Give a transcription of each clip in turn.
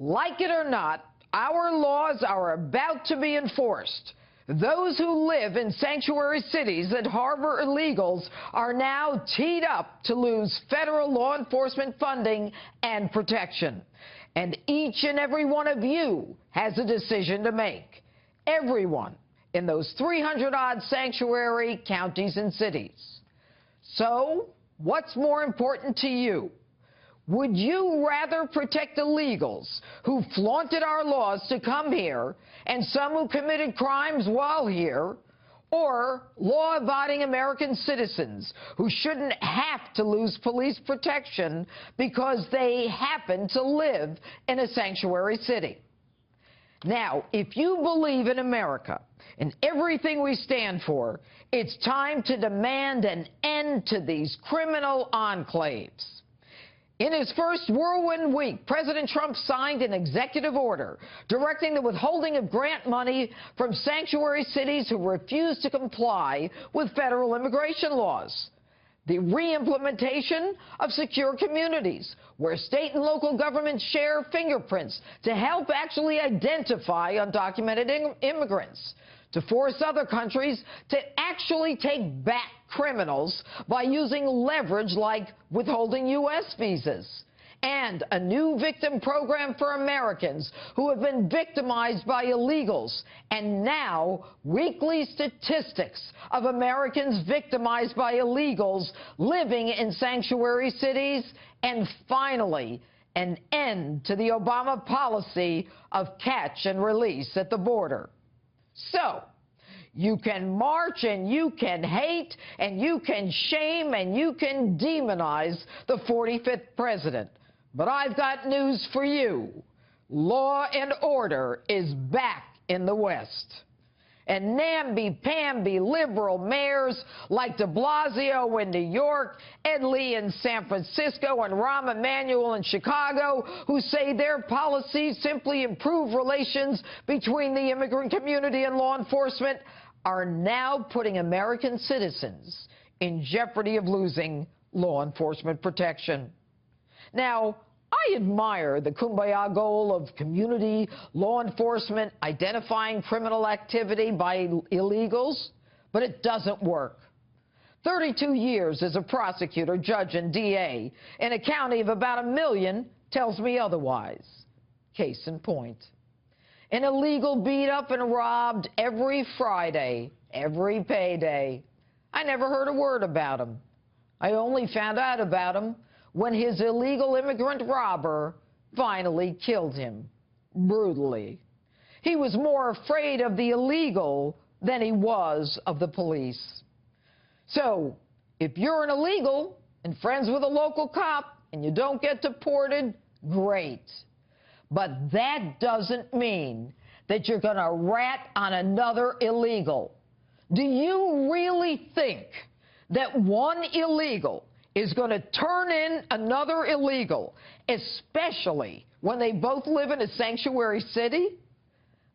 Like it or not, our laws are about to be enforced. Those who live in sanctuary cities that harbor illegals are now teed up to lose federal law enforcement funding and protection. And each and every one of you has a decision to make. Everyone in those 300-odd sanctuary counties and cities. So, what's more important to you? Would you rather protect illegals who flaunted our laws to come here and some who committed crimes while here, or law-abiding American citizens who shouldn't have to lose police protection because they happen to live in a sanctuary city? Now, if you believe in America and everything we stand for, it's time to demand an end to these criminal enclaves. In his first whirlwind week, President Trump signed an executive order directing the withholding of grant money from sanctuary cities who refuse to comply with federal immigration laws. The re-implementation of secure communities, where state and local governments share fingerprints to help actually identify undocumented immigrants. To force other countries to actually take back criminals by using leverage like withholding U.S. visas. And a new victim program for Americans who have been victimized by illegals. And now, weekly statistics of Americans victimized by illegals living in sanctuary cities. And finally, an end to the Obama policy of catch and release at the border. So, you can march and you can hate and you can shame and you can demonize the 45th president. But I've got news for you. Law and order is back in the West. And namby-pamby liberal mayors like de Blasio in New York, Ed Lee in San Francisco, and Rahm Emanuel in Chicago, who say their policies simply improve relations between the immigrant community and law enforcement, are now putting American citizens in jeopardy of losing law enforcement protection. Now, I admire the kumbaya goal of community law enforcement identifying criminal activity by illegals, but it doesn't work. 32 years as a prosecutor, judge, and DA in a county of about 1 million tells me otherwise. Case in point. An illegal beat up and robbed every Friday, every payday. I never heard a word about him. I only found out about him when his illegal immigrant robber finally killed him, brutally. He was more afraid of the illegal than he was of the police. So, if you're an illegal and friends with a local cop and you don't get deported, great. But that doesn't mean that you're going to rat on another illegal. Do you really think that one illegal is going to turn in another illegal, especially when they both live in a sanctuary city?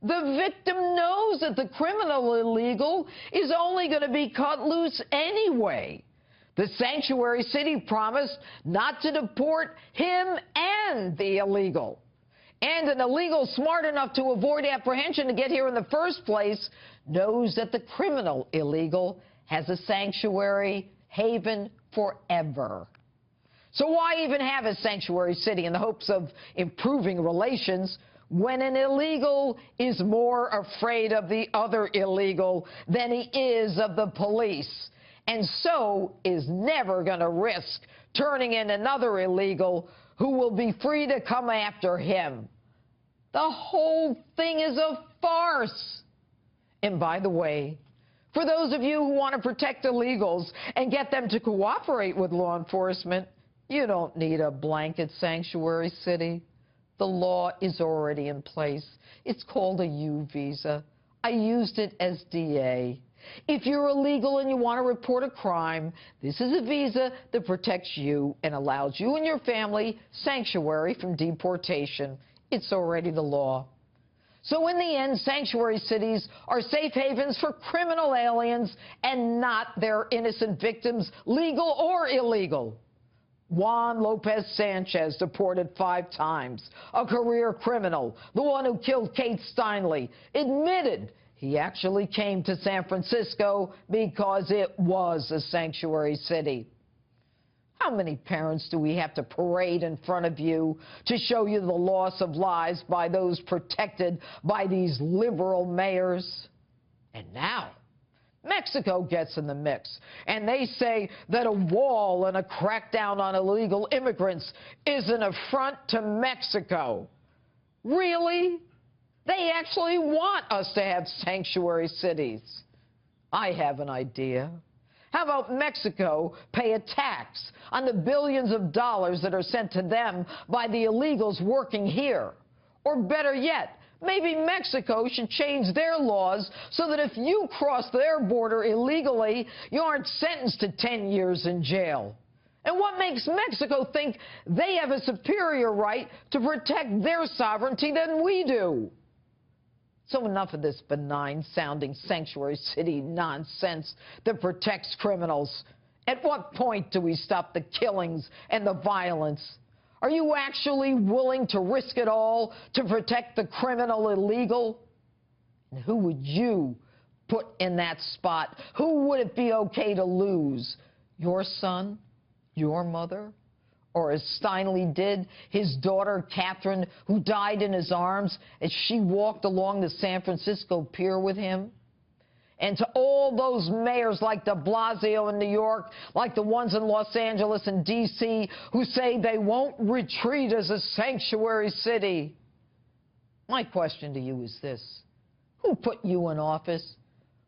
The victim knows that the criminal illegal is only going to be cut loose anyway. The sanctuary city promised not to deport him and the illegal. And an illegal smart enough to avoid apprehension to get here in the first place knows that the criminal illegal has a sanctuary haven forever. So why even have a sanctuary city in the hopes of improving relations when an illegal is more afraid of the other illegal than he is of the police, and so is never going to risk turning in another illegal who will be free to come after him? The whole thing is a farce. And by the way, for those of you who want to protect illegals and get them to cooperate with law enforcement, you don't need a blanket sanctuary city. The law is already in place. It's called a U visa. I used it as DA. If you're illegal and you want to report a crime, this is a visa that protects you and allows you and your family sanctuary from deportation. It's already the law. So in the end, sanctuary cities are safe havens for criminal aliens and not their innocent victims, legal or illegal. Juan Lopez Sanchez, deported 5 times, a career criminal, the one who killed Kate Steinle, admitted he actually came to San Francisco because it was a sanctuary city. How many parents do we have to parade in front of you to show you the loss of lives by those protected by these liberal mayors? And now, Mexico gets in the mix, and they say that a wall and a crackdown on illegal immigrants is an affront to Mexico. Really? They actually want us to have sanctuary cities. I have an idea. How about Mexico pay a tax on the billions of dollars that are sent to them by the illegals working here? Or better yet, maybe Mexico should change their laws so that if you cross their border illegally, you aren't sentenced to 10 years in jail. And what makes Mexico think they have a superior right to protect their sovereignty than we do? So enough of this benign-sounding sanctuary city nonsense that protects criminals. At what point do we stop the killings and the violence? Are you actually willing to risk it all to protect the criminal illegal? And who would you put in that spot? Who would it be okay to lose? Your son? Your mother? Or as Steinle did, his daughter Catherine, who died in his arms as she walked along the San Francisco pier with him? And to all those mayors like de Blasio in New York, like the ones in Los Angeles and D.C., who say they won't retreat as a sanctuary city, my question to you is this. Who put you in office?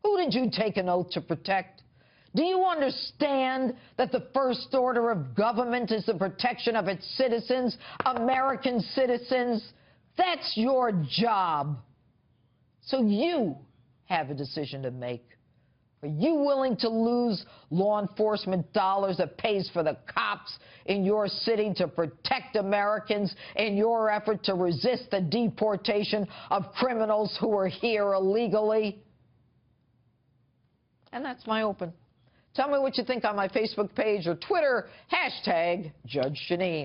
Who did you take an oath to protect? Do you understand that the first order of government is the protection of its citizens, American citizens? That's your job. So you have a decision to make. Are you willing to lose law enforcement dollars that pays for the cops in your city to protect Americans in your effort to resist the deportation of criminals who are here illegally? And that's my open. Tell me what you think on my Facebook page or Twitter, #Judge Jeanine.